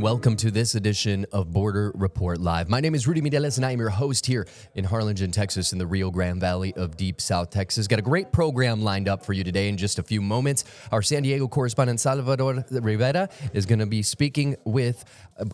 welcome to this edition of Border Report Live. My name is Rudy Mireles, and I am your host here in Harlingen, Texas, in the Rio Grande Valley of Deep South Texas. Got a great program lined up for you today in just a few moments. Our San Diego correspondent, Salvador Rivera, is going to be speaking with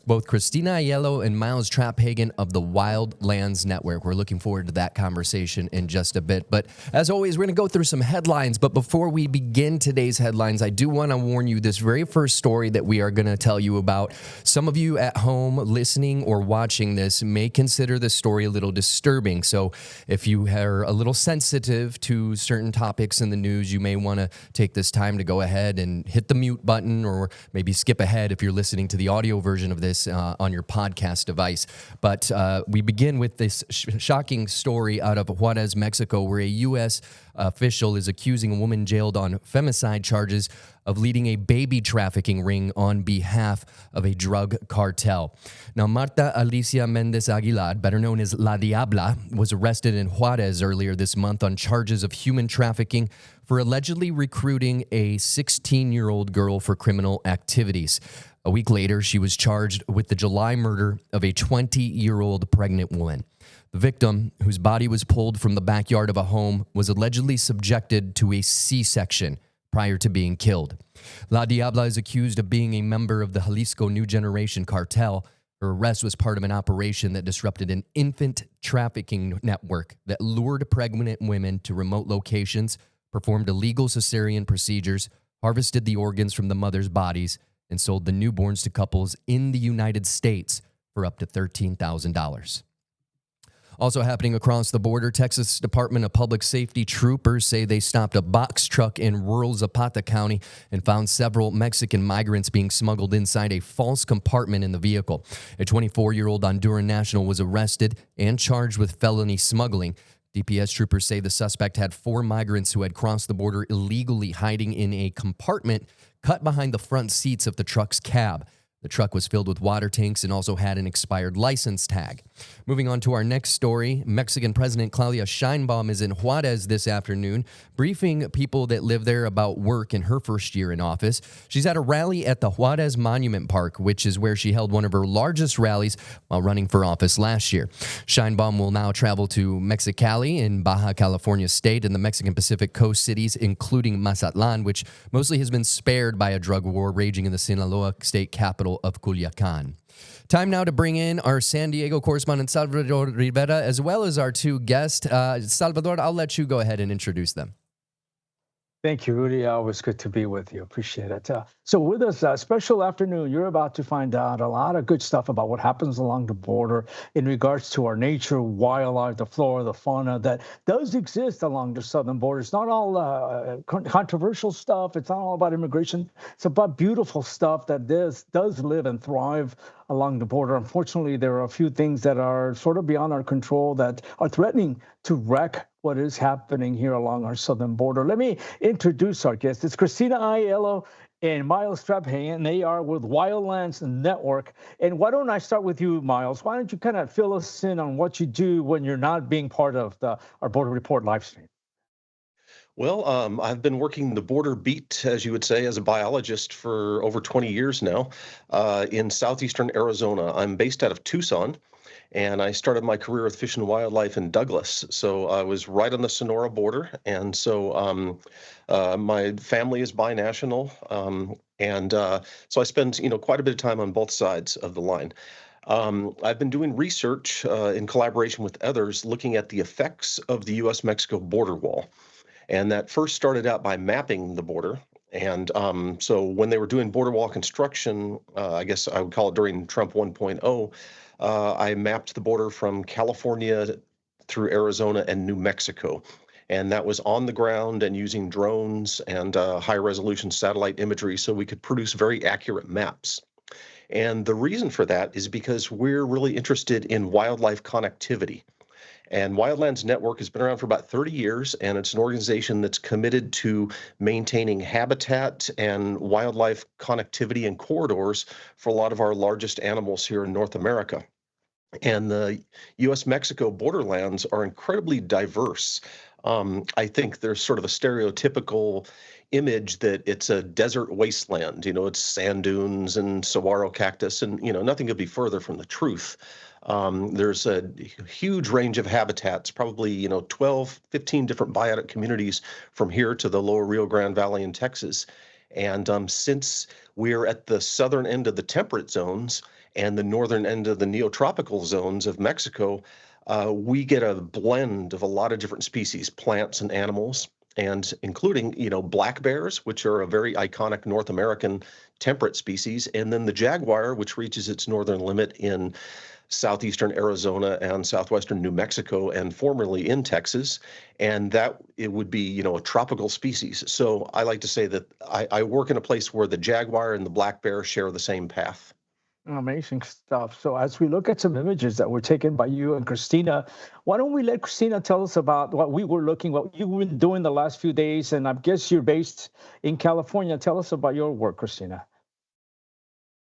both Christina Aiello and Miles Trapphagen of the Wildlands Network. We're looking forward to that conversation in just a bit. But as always, we're going to go through some headlines. But before we begin today's headlines, I do want to warn you this very first story that we are going to tell you about. Some of you at home listening or watching this may consider this story a little disturbing. So if you are a little sensitive to certain topics in the news, you may want to take this time to go ahead and hit the mute button, or maybe skip ahead if you're listening to the audio version of this on your podcast device. But we begin with this shocking story out of Juarez, Mexico, where a U.S. official is accusing a woman jailed on femicide charges of leading a baby trafficking ring on behalf of a drug cartel. Now, Marta Alicia Mendez Aguilar, better known as La Diabla, was arrested in Juarez earlier this month on charges of human trafficking for allegedly recruiting a 16-year-old girl for criminal activities. A week later, she was charged with the July murder of a 20-year-old pregnant woman. The victim, whose body was pulled from the backyard of a home, was allegedly subjected to a C-section prior to being killed. La Diabla is accused of being a member of the Jalisco New Generation cartel. Her arrest was part of an operation that disrupted an infant trafficking network that lured pregnant women to remote locations, performed illegal cesarean procedures, harvested the organs from the mother's bodies, and sold the newborns to couples in the United States for up to $13,000. Also happening across the border, Texas Department of Public Safety troopers say they stopped a box truck in rural Zapata County and found several Mexican migrants being smuggled inside a false compartment in the vehicle. A 24-year-old Honduran national was arrested and charged with felony smuggling. DPS troopers say the suspect had 4 migrants who had crossed the border illegally, hiding in a compartment cut behind the front seats of the truck's cab. The truck was filled with water tanks and also had an expired license tag. Moving on to our next story, Mexican President Claudia Sheinbaum is in Juarez this afternoon, briefing people that live there about work in her first year in office. She's at a rally at the Juarez Monument Park, which is where she held one of her largest rallies while running for office last year. Sheinbaum will now travel to Mexicali in Baja California State and the Mexican Pacific Coast cities, including Mazatlan, which mostly has been spared by a drug war raging in the Sinaloa state capital of Culiacan. Time now to bring in our San Diego correspondent, Salvador Rivera, as well as our 2 guests. Salvador, I'll let you go ahead and introduce them. Thank you, Rudy. Always good to be with you. Appreciate it. So with us, special afternoon, you're about to find out a lot of good stuff about what happens along the border in regards to our nature, wildlife, the flora, the fauna that does exist along the southern border. It's not all controversial stuff. It's not all about immigration. It's about beautiful stuff that does live and thrive along the border. Unfortunately, there are a few things that are sort of beyond our control that are threatening to wreck what is happening here along our southern border. Let me introduce our guests. It's Christina Aiello and Miles Trapphagen. They are with Wildlands Network. And why don't I start with you, Miles? Why don't you kind of fill us in on what you do when you're not being part of our Border Report live stream? Well, I've been working the border beat, as you would say, as a biologist for over 20 years now in southeastern Arizona. I'm based out of Tucson, and I started my career with Fish and Wildlife in Douglas. So I was right on the Sonora border, and so my family is binational, and so I spend quite a bit of time on both sides of the line. I've been doing research in collaboration with others, looking at the effects of the U.S.-Mexico border wall. And that first started out by mapping the border. And so when they were doing border wall construction, I guess I would call it during Trump 1.0, I mapped the border from California through Arizona and New Mexico. And that was on the ground and using drones and high resolution satellite imagery so we could produce very accurate maps. And the reason for that is because we're really interested in wildlife connectivity. And Wildlands Network has been around for about 30 years, and it's an organization that's committed to maintaining habitat and wildlife connectivity and corridors for a lot of our largest animals here in North America. And the U.S.-Mexico borderlands are incredibly diverse. I think there's sort of a stereotypical image that it's a desert wasteland. It's sand dunes and saguaro cactus, and nothing could be further from the truth. There's a huge range of habitats, probably 12, 15 different biotic communities from here to the lower Rio Grande Valley in Texas. And since we're at the southern end of the temperate zones and the northern end of the neotropical zones of Mexico, we get a blend of a lot of different species, plants and animals, and including, black bears, which are a very iconic North American temperate species, and then the jaguar, which reaches its northern limit in southeastern Arizona and southwestern New Mexico, and formerly in Texas, and that it would be, a tropical species. So I like to say that I work in a place where the jaguar and the black bear share the same path. Amazing stuff. So, as we look at some images that were taken by you and Christina, why don't we let Christina tell us about what you've been doing the last few days? And I guess you're based in California. Tell us about your work, Christina.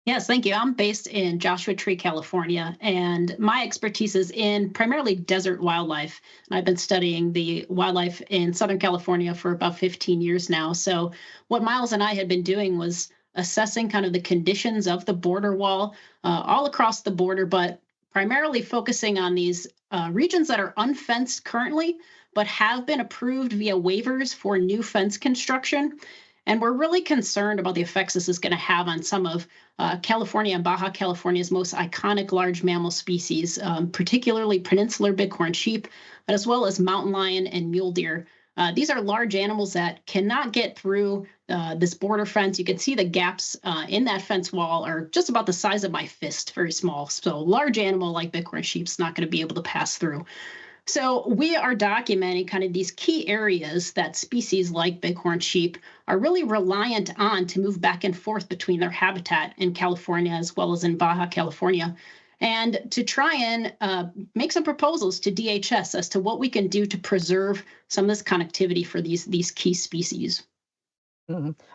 Yes, thank you. I'm based in Joshua Tree, California, and my expertise is in primarily desert wildlife. And I've been studying the wildlife in Southern California for about 15 years now. So, what Miles and I had been doing was assessing kind of the conditions of the border wall all across the border, but primarily focusing on these regions that are unfenced currently, but have been approved via waivers for new fence construction. And we're really concerned about the effects this is going to have on some of California and Baja California's most iconic large mammal species, particularly peninsular bighorn sheep, but as well as mountain lion and mule deer. These are large animals that cannot get through this border fence. You can see the gaps in that fence wall are just about the size of my fist, very small. So large animal like bighorn sheep's not going to be able to pass through. So we are documenting kind of these key areas that species like bighorn sheep are really reliant on to move back and forth between their habitat in California as well as in Baja California, and to try and make some proposals to DHS as to what we can do to preserve some of this connectivity for these key species.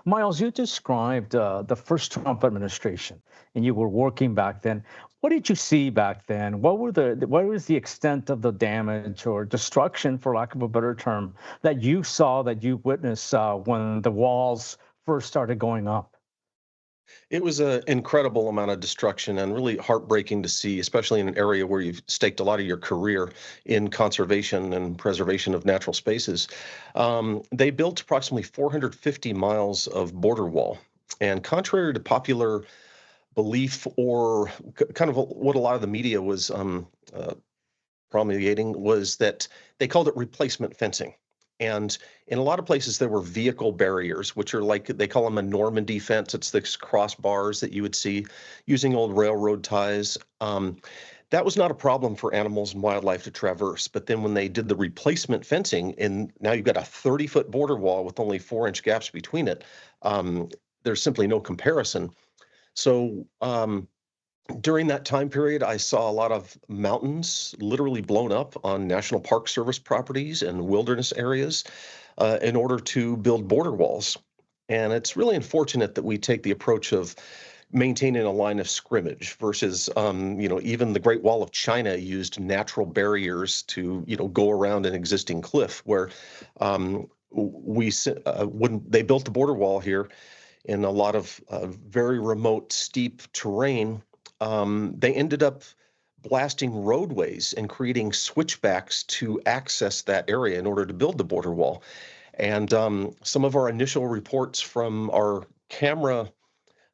Miles, you described the first Trump administration, and you were working back then. What did you see back then? What was the extent of the damage or destruction, for lack of a better term, that you saw, that you witnessed when the walls first started going up? It was an incredible amount of destruction and really heartbreaking to see, especially in an area where you've staked a lot of your career in conservation and preservation of natural spaces. They built approximately 450 miles of border wall. And contrary to popular belief or kind of what a lot of the media was promulgating, was that they called it replacement fencing. And in a lot of places, there were vehicle barriers, which are like they call them a Normandy fence. It's the crossbars that you would see using old railroad ties. That was not a problem for animals and wildlife to traverse. But then when they did the replacement fencing, and now you've got a 30-foot border wall with only 4-inch gaps between it, there's simply no comparison. So during that time period, I saw a lot of mountains literally blown up on National Park Service properties and wilderness areas in order to build border walls. And it's really unfortunate that we take the approach of maintaining a line of scrimmage versus, even the Great Wall of China used natural barriers to, go around an existing cliff where when they built the border wall here in a lot of very remote, steep terrain, they ended up blasting roadways and creating switchbacks to access that area in order to build the border wall. And some of our initial reports from our camera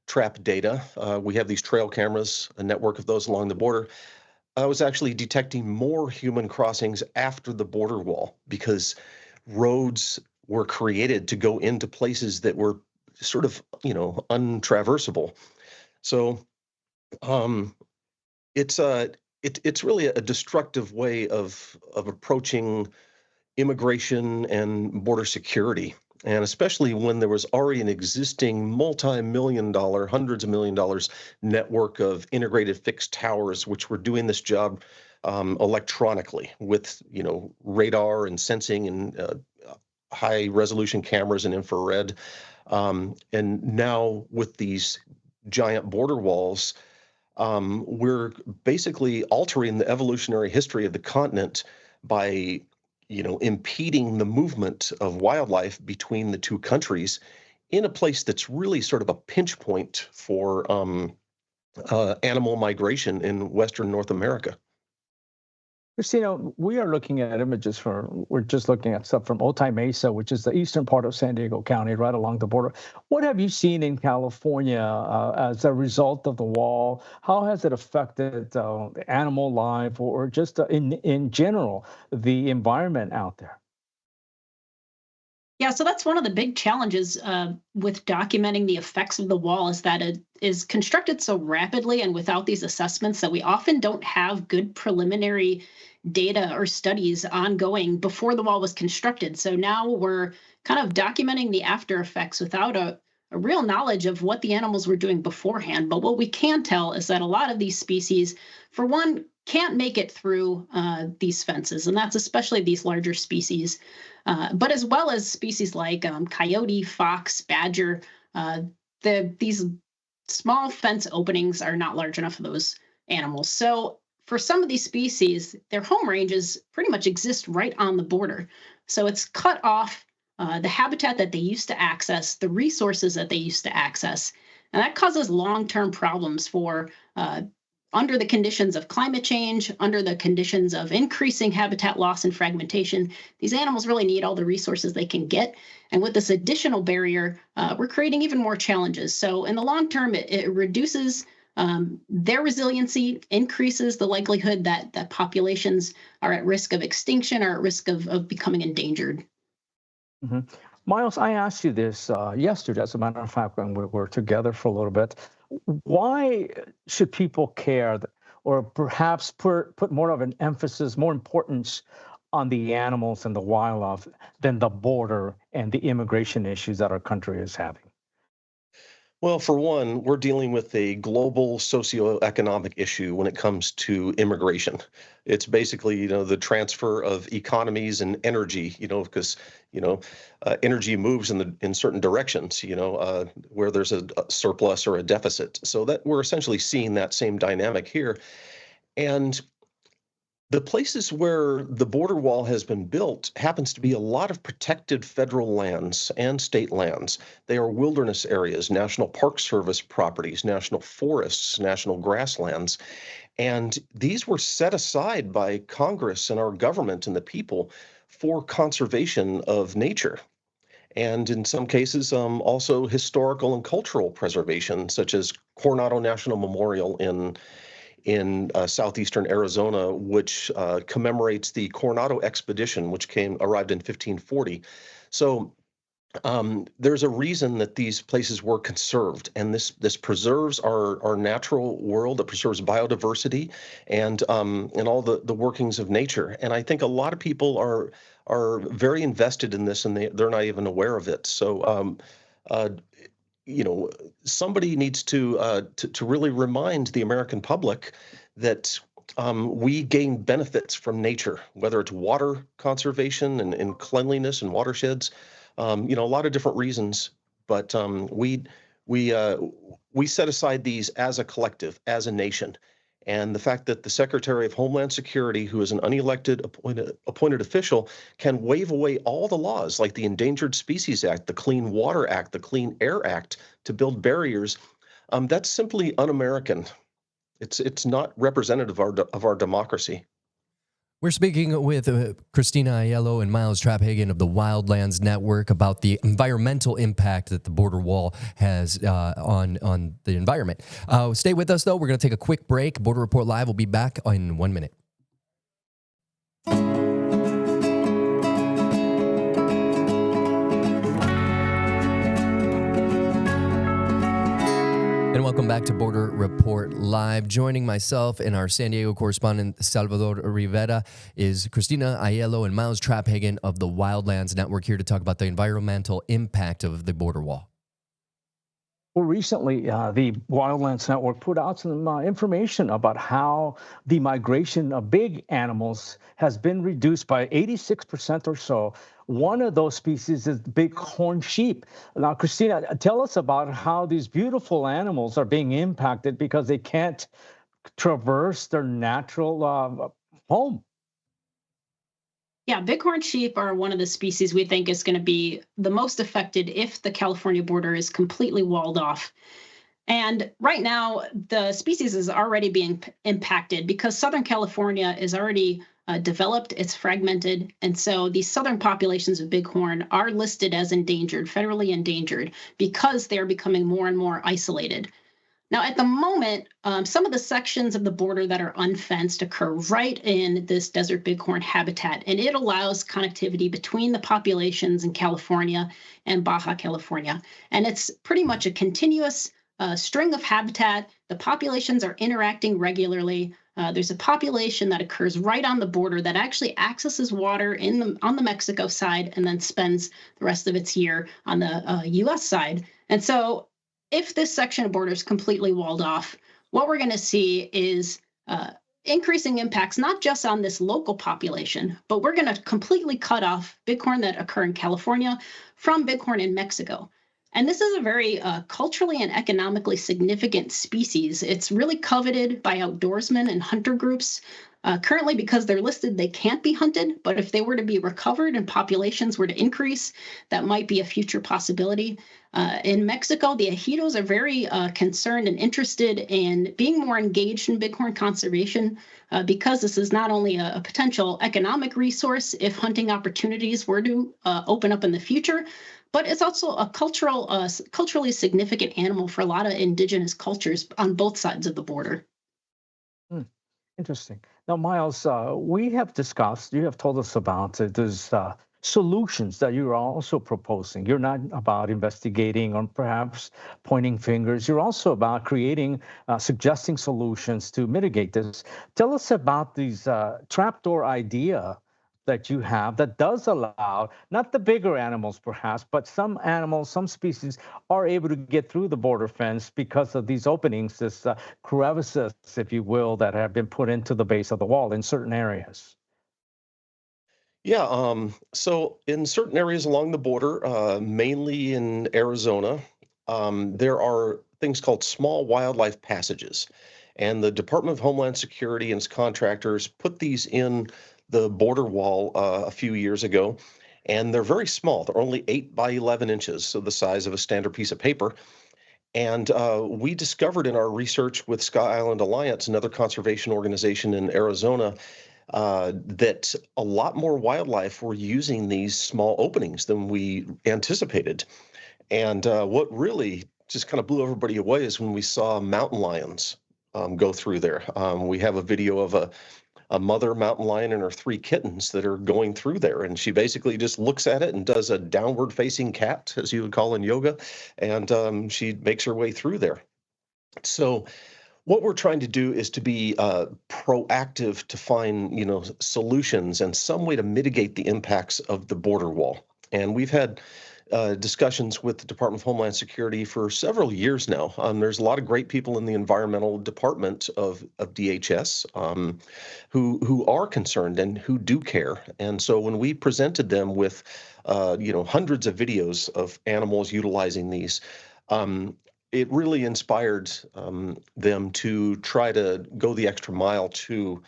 trap data, we have these trail cameras, a network of those along the border. I was actually detecting more human crossings after the border wall because roads were created to go into places that were sort of, untraversable. So it's really a destructive way of approaching immigration and border security, and especially when there was already an existing multi-million-dollar, hundreds of $1 million network of integrated fixed towers, which were doing this job electronically with radar and sensing and high-resolution cameras and infrared. And now with these giant border walls, we're basically altering the evolutionary history of the continent by impeding the movement of wildlife between the two countries in a place that's really sort of a pinch point for animal migration in Western North America. Christina, we are looking at images we're just looking at stuff from Otay Mesa, which is the eastern part of San Diego County, right along the border. What have you seen in California as a result of the wall? How has it affected animal life or just in general, the environment out there? Yeah, so that's one of the big challenges with documenting the effects of the wall is that it is constructed so rapidly and without these assessments that we often don't have good preliminary data or studies ongoing before the wall was constructed. So now we're kind of documenting the after effects without a real knowledge of what the animals were doing beforehand. But what we can tell is that a lot of these species, for one, can't make it through these fences, and that's especially these larger species. But as well as species like coyote, fox, badger, these small fence openings are not large enough for those animals. So for some of these species, their home ranges pretty much exist right on the border. So it's cut off the habitat that they used to access, the resources that they used to access. And that causes long-term problems for under the conditions of climate change, under the conditions of increasing habitat loss and fragmentation. These animals really need all the resources they can get. And with this additional barrier, we're creating even more challenges. So in the long term, it reduces their resiliency, increases the likelihood that populations are at risk of extinction or at risk of becoming endangered. hmm Miles, I asked you this yesterday, as a matter of fact, when we were together for a little bit. Why should people care or perhaps put more of an emphasis, more importance on the animals and the wildlife than the border and the immigration issues that our country is having? Well, for one, we're dealing with a global socioeconomic issue when it comes to immigration. It's basically, the transfer of economies and energy, because, energy moves in certain directions, where there's a surplus or a deficit. So that we're essentially seeing that same dynamic here. And the places where the border wall has been built happens to be a lot of protected federal lands and state lands. They are wilderness areas, National Park Service properties, national forests, national grasslands. And these were set aside by Congress and our government and the people for conservation of nature. And in some cases, also historical and cultural preservation, such as Coronado National Memorial in southeastern Arizona, which commemorates the Coronado expedition, which arrived in 1540. So there's a reason that these places were conserved, and this preserves our natural world. It preserves biodiversity and all the workings of nature. And I think a lot of people are very invested in this, and they're not even aware of it. So uh, somebody needs to really remind the American public that we gain benefits from nature, whether it's water conservation and cleanliness and watersheds, a lot of different reasons. But we we set aside these as a collective, as a nation. And the fact that the Secretary of Homeland Security, who is an unelected appointed official, can waive away all the laws like the Endangered Species Act, the Clean Water Act, the Clean Air Act to build barriers, that's simply un-American. It's not representative of our democracy. We're speaking with Christina Aiello and Miles Traphagen of the Wildlands Network about the environmental impact that the border wall has on the environment. Stay with us, though. We're going to take a quick break. Border Report Live will be back in 1 minute. And welcome back to Border Report Live. Joining myself and our San Diego correspondent, Salvador Rivera, is Christina Aiello and Miles Traphagen of the Wildlands Network, here to talk about the environmental impact of the border wall. Well, recently, the Wildlands Network put out some information about how the migration of big animals has been reduced by 86% or so. One of those species is the bighorn sheep. Now, Christina, tell us about how these beautiful animals are being impacted because they can't traverse their natural home. Yeah, bighorn sheep are one of the species we think is going to be the most affected if the California border is completely walled off. And right now, the species is already being impacted because Southern California is already developed, it's fragmented. And so these southern populations of bighorn are listed as endangered, federally endangered, because they're becoming more and more isolated. Now, at the moment, some of the sections of the border that are unfenced occur right in this desert bighorn habitat, and it allows connectivity between the populations in California and Baja California. And it's pretty much a continuous string of habitat. The populations are interacting regularly. There's a population that occurs right on the border that actually accesses water on the Mexico side and then spends the rest of its year on the U.S. side. And so if this section of border is completely walled off, what we're going to see is increasing impacts, not just on this local population, but we're going to completely cut off bighorn that occur in California from bighorn in Mexico. And this is a very culturally and economically significant species. It's really coveted by outdoorsmen and hunter groups. Currently, because they're listed, they can't be hunted, but if they were to be recovered and populations were to increase, that might be a future possibility. In Mexico, the ejidos are very concerned and interested in being more engaged in bighorn conservation because this is not only a potential economic resource if hunting opportunities were to open up in the future, but it's also a culturally significant animal for a lot of indigenous cultures on both sides of the border. Hmm, interesting. Now, Miles, we have discussed, you have told us about these solutions that you're also proposing. You're not about investigating or perhaps pointing fingers. You're also about creating, suggesting solutions to mitigate this. Tell us about these trapdoor idea that you have that does allow not the bigger animals perhaps, but some animals, some species are able to get through the border fence because of these openings, this crevices, if you will, that have been put into the base of the wall in certain areas. Yeah, so in certain areas along the border, mainly in Arizona, there are things called small wildlife passages. And the Department of Homeland Security and its contractors put these in the border wall a few years ago. And they're very small. They're only 8 by 11 inches, so the size of a standard piece of paper. And we discovered in our research with Sky Island Alliance, another conservation organization in Arizona, that a lot more wildlife were using these small openings than we anticipated. And what really just kind of blew everybody away is when we saw mountain lions go through there. We have a video of a mother mountain lion and her 3 kittens that are going through there. And she basically just looks at it and does a downward facing cat, as you would call in yoga. And she makes her way through there. So what we're trying to do is to be proactive to find, solutions and some way to mitigate the impacts of the border wall. And we've had discussions with the Department of Homeland Security for several years now. There's a lot of great people in the environmental department of DHS who are concerned and who do care. And so when we presented them with, hundreds of videos of animals utilizing these, it really inspired them to try to go the extra mile to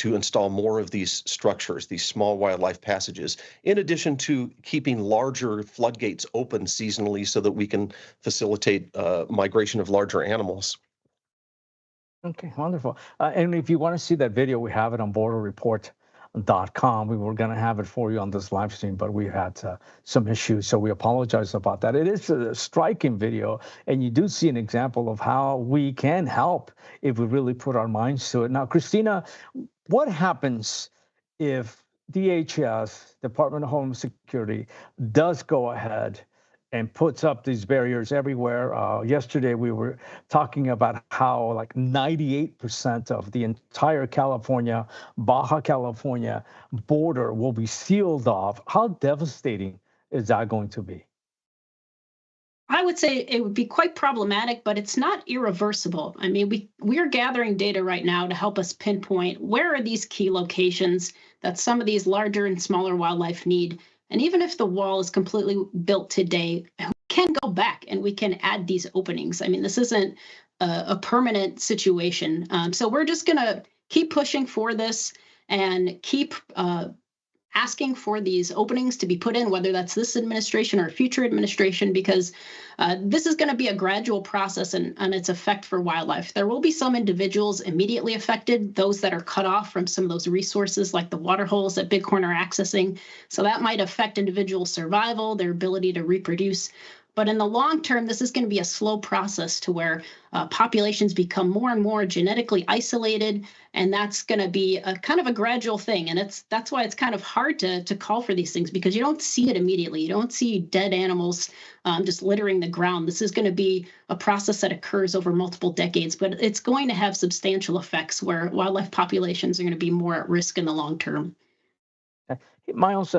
install more of these structures, these small wildlife passages, in addition to keeping larger floodgates open seasonally so that we can facilitate migration of larger animals. Okay, wonderful. And if you want to see that video, we have it on borderreport.com. We were going to have it for you on this live stream, but we had some issues, so we apologize about that. It is a striking video, and you do see an example of how we can help if we really put our minds to it. Now, Christina, what happens if DHS, Department of Homeland Security, does go ahead and puts up these barriers everywhere? Yesterday, we were talking about how like 98% of the entire California, Baja California border will be sealed off. How devastating is that going to be? I would say it would be quite problematic, but it's not irreversible. I mean, we are gathering data right now to help us pinpoint where are these key locations that some of these larger and smaller wildlife need. And even if the wall is completely built today, we can go back and we can add these openings. I mean, this isn't a permanent situation. So we're just going to keep pushing for this and keep asking for these openings to be put in, whether that's this administration or a future administration, because this is going to be a gradual process and its effect for wildlife. There will be some individuals immediately affected, those that are cut off from some of those resources like the water holes that Bighorn are accessing. So that might affect individual survival, their ability to reproduce. But in the long term, this is going to be a slow process to where populations become more and more genetically isolated, and that's going to be a kind of a gradual thing. And that's why it's kind of hard to call for these things, because you don't see it immediately. You don't see dead animals just littering the ground. This is going to be a process that occurs over multiple decades, but it's going to have substantial effects where wildlife populations are going to be more at risk in the long term. Miles,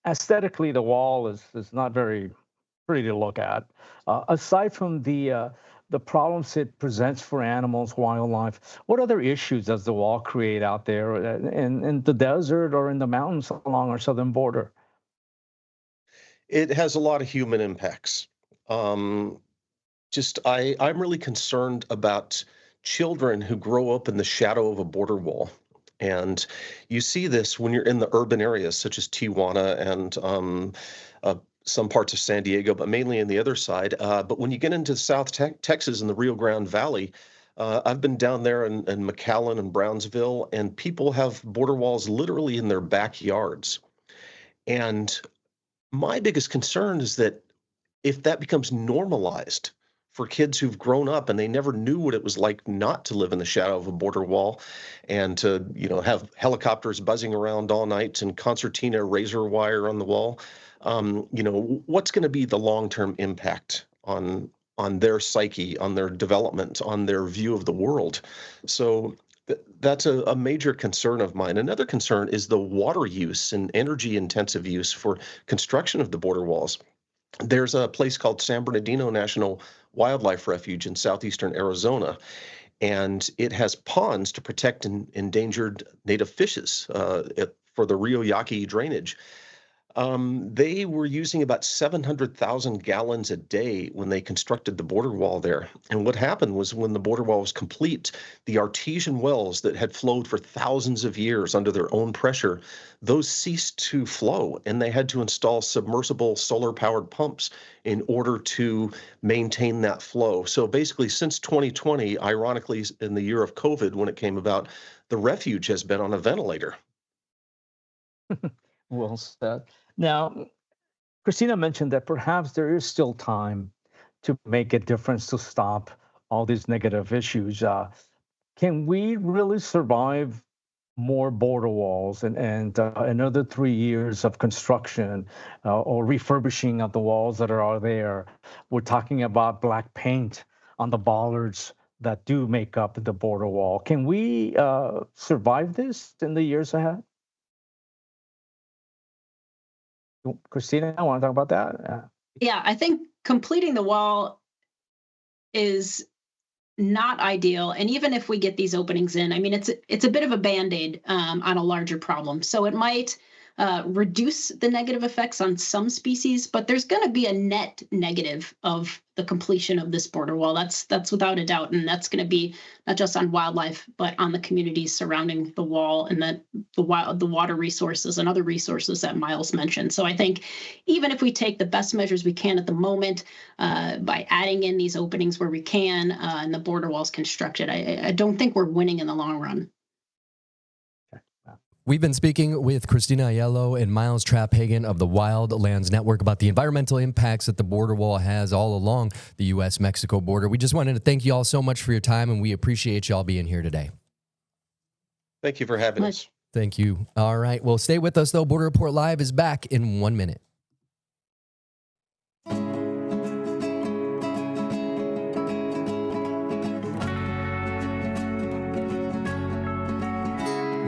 aesthetically, the wall is not very pretty to look at. Aside from the problems it presents for animals, wildlife, what other issues does the wall create out there in the desert or in the mountains along our southern border? It has a lot of human impacts. I'm really concerned about children who grow up in the shadow of a border wall. And you see this when you're in the urban areas such as Tijuana and some parts of San Diego, but mainly in the other side. But when you get into South Texas and the Rio Grande Valley, I've been down there in McAllen and Brownsville, and people have border walls literally in their backyards. And my biggest concern is that if that becomes normalized for kids who've grown up and they never knew what it was like not to live in the shadow of a border wall and to, have helicopters buzzing around all night and concertina razor wire on the wall, what's going to be the long-term impact on their psyche, on their development, on their view of the world? So that's a major concern of mine. Another concern is the water use and energy-intensive use for construction of the border walls. There's a place called San Bernardino National Wildlife Refuge in southeastern Arizona, and it has ponds to protect endangered native fishes for the Rio Yaqui drainage. They were using about 700,000 gallons a day when they constructed the border wall there. And what happened was when the border wall was complete, the artesian wells that had flowed for thousands of years under their own pressure, those ceased to flow, and they had to install submersible solar-powered pumps in order to maintain that flow. So basically, since 2020, ironically, in the year of COVID, when it came about, the refuge has been on a ventilator. Well said. Now, Christina mentioned that perhaps there is still time to make a difference to stop all these negative issues. Can we really survive more border walls and another 3 years of construction or refurbishing of the walls that are there? We're talking about black paint on the bollards that do make up the border wall. Can we survive this in the years ahead? Christina, I want to talk about that. Yeah, I think completing the wall is not ideal. And even if we get these openings in, I mean, it's a bit of a Band-Aid on a larger problem. So it might reduce the negative effects on some species, but there's going to be a net negative of the completion of this border wall. That's without a doubt, and that's going to be not just on wildlife, but on the communities surrounding the wall and the water resources and other resources that Miles mentioned. So I think even if we take the best measures we can at the moment by adding in these openings where we can and the border walls constructed, I don't think we're winning in the long run. We've been speaking with Christina Aiello and Miles Trapp-Hagan of the Wildlands Network about the environmental impacts that the border wall has all along the U.S.-Mexico border. We just wanted to thank you all so much for your time, and we appreciate you all being here today. Thank you for having us. Thank you. All right. Well, stay with us, though. Border Report Live is back in 1 minute.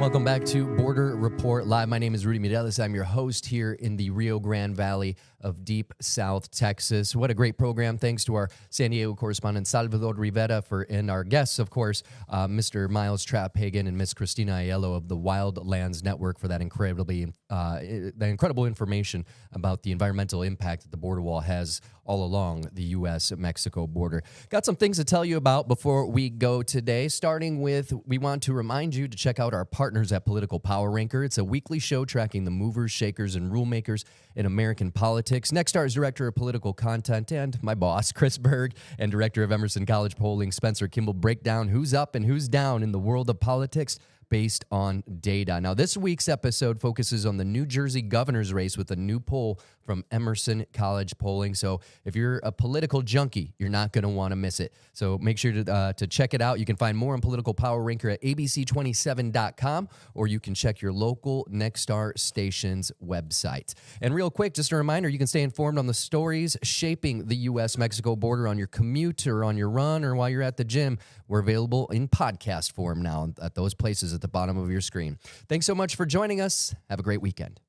Welcome back to Border Report Live. My name is Rudy Mireles. I'm your host here in the Rio Grande Valley of deep South Texas. What a great program. Thanks to our San Diego correspondent, Salvador Rivera, and our guests, of course, Mr. Miles Trapp-Hagan and Miss Christina Aiello of the Wildlands Network for that incredibly the incredible information about the environmental impact that the border wall has all along the U.S.-Mexico border. Got some things to tell you about before we go today, starting with we want to remind you to check out our partners at Political Power Ranker. It's a weekly show tracking the movers, shakers, and rule makers in American politics. Nexstar's Director of Political Content and my boss, Chris Berg, and Director of Emerson College Polling, Spencer Kimball, break down who's up and who's down in the world of politics based on data. Now, this week's episode focuses on the New Jersey governor's race with a new poll from Emerson College Polling. So if you're a political junkie, you're not going to want to miss it. So make sure to check it out. You can find more on Political Power Ranker at abc27.com, or you can check your local Nexstar station's website. And real quick, just a reminder, you can stay informed on the stories shaping the U.S.-Mexico border on your commute or on your run or while you're at the gym. We're available in podcast form now at those places at the bottom of your screen. Thanks so much for joining us. Have a great weekend.